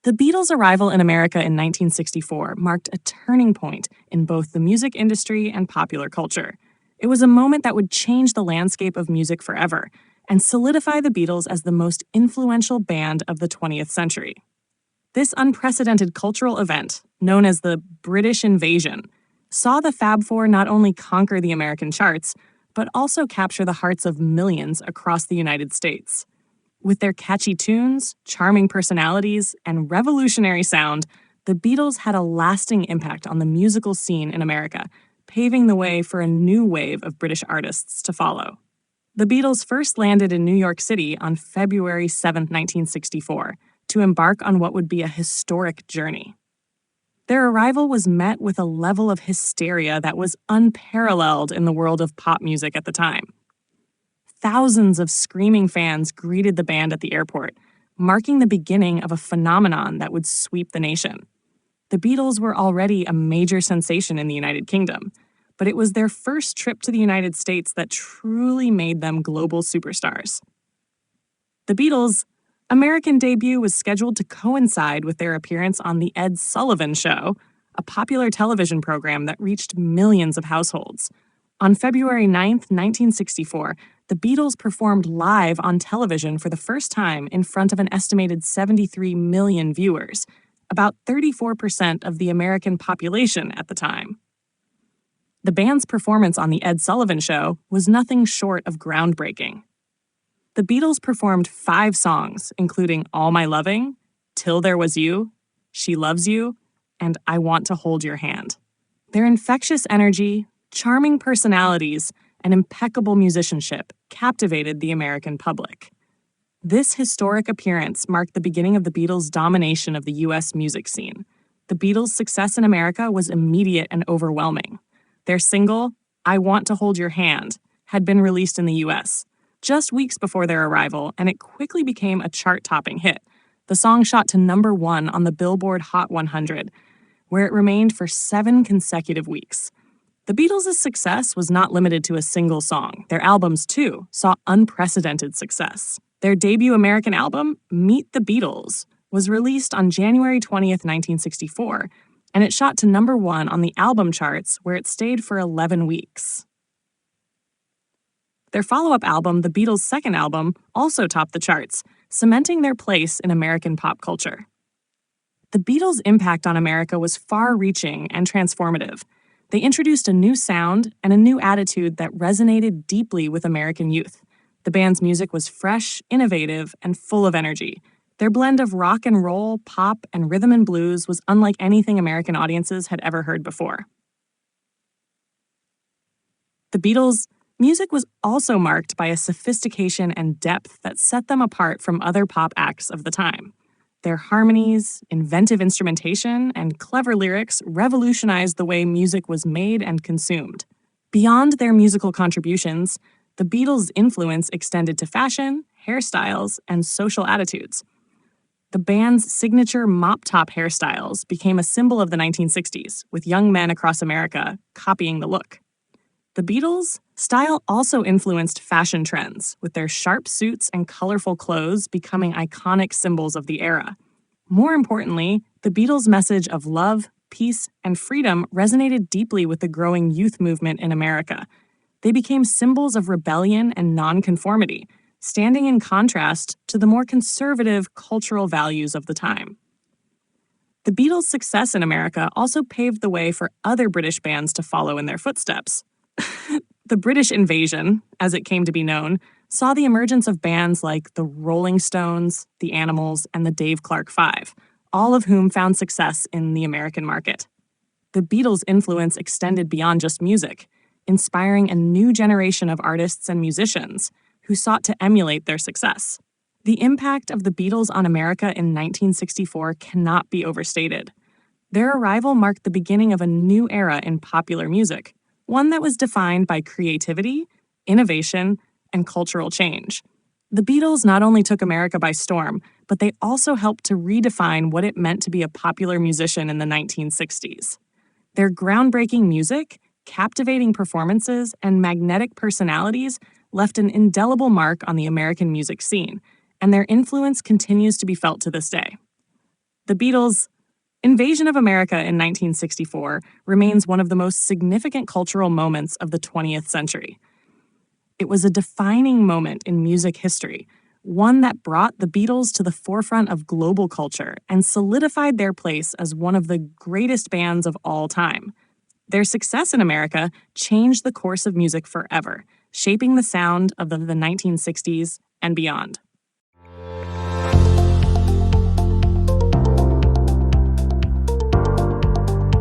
The Beatles' arrival in America in 1964 marked a turning point in both the music industry and popular culture. It was a moment that would change the landscape of music forever and solidify the Beatles as the most influential band of the 20th century. This unprecedented cultural event, known as the British Invasion, saw the Fab Four not only conquer the American charts, but also capture the hearts of millions across the United States. With their catchy tunes, charming personalities, and revolutionary sound, the Beatles had a lasting impact on the musical scene in America, paving the way for a new wave of British artists to follow. The Beatles first landed in New York City on February 7, 1964, to embark on what would be a historic journey. Their arrival was met with a level of hysteria that was unparalleled in the world of pop music at the time. Thousands of screaming fans greeted the band at the airport, marking the beginning of a phenomenon that would sweep the nation. The Beatles were already a major sensation in the United Kingdom, but it was their first trip to the United States that truly made them global superstars. The Beatles' American debut was scheduled to coincide with their appearance on the Sullivan Show, a popular television program that reached millions of households. On February 9, 1964, the Beatles performed live on television for the first time in front of an estimated 73 million viewers, about 34% of the American population at the time. The band's performance on the Ed Sullivan Show was nothing short of groundbreaking. The Beatles performed 5 songs, including All My Loving, Till There Was You, She Loves You, and I Want to Hold Your Hand. Their infectious energy, charming personalities, and impeccable musicianship captivated the American public. This historic appearance marked the beginning of the Beatles' domination of the U.S. music scene. The Beatles' success in America was immediate and overwhelming. Their single, I Want to Hold Your Hand, had been released in the U.S. just weeks before their arrival, and it quickly became a chart-topping hit. The song shot to number 1 on the Billboard Hot 100, where it remained for 7 consecutive weeks. The Beatles' success was not limited to a single song. Their albums, too, saw unprecedented success. Their debut American album, Meet the Beatles, was released on January 20th, 1964, and it shot to number 1 on the album charts, where it stayed for 11 weeks. Their follow-up album, the Beatles' second album, also topped the charts, cementing their place in American pop culture. The Beatles' impact on America was far-reaching and transformative. They introduced a new sound and a new attitude that resonated deeply with American youth. The band's music was fresh, innovative, and full of energy. Their blend of rock and roll, pop, and rhythm and blues was unlike anything American audiences had ever heard before. The Beatles' music was also marked by a sophistication and depth that set them apart from other pop acts of the time. Their harmonies, inventive instrumentation, and clever lyrics revolutionized the way music was made and consumed. Beyond their musical contributions, the Beatles' influence extended to fashion, hairstyles, and social attitudes. The band's signature mop-top hairstyles became a symbol of the 1960s, with young men across America copying the look. The Beatles' style also influenced fashion trends, with their sharp suits and colorful clothes becoming iconic symbols of the era. More importantly, the Beatles' message of love, peace, and freedom resonated deeply with the growing youth movement in America. They became symbols of rebellion and nonconformity, standing in contrast to the more conservative cultural values of the time. The Beatles' success in America also paved the way for other British bands to follow in their footsteps. The British Invasion, as it came to be known, saw the emergence of bands like the Rolling Stones, the Animals, and the Dave Clark Five, all of whom found success in the American market. The Beatles' influence extended beyond just music, inspiring a new generation of artists and musicians who sought to emulate their success. The impact of the Beatles on America in 1964 cannot be overstated. Their arrival marked the beginning of a new era in popular music, one that was defined by creativity, innovation, and cultural change. The Beatles not only took America by storm, but they also helped to redefine what it meant to be a popular musician in the 1960s. Their groundbreaking music, captivating performances, and magnetic personalities left an indelible mark on the American music scene, and their influence continues to be felt to this day. The Beatles' invasion of America in 1964 remains one of the most significant cultural moments of the 20th century. It was a defining moment in music history, one that brought the Beatles to the forefront of global culture and solidified their place as one of the greatest bands of all time. Their success in America changed the course of music forever, shaping the sound of the 1960s and beyond.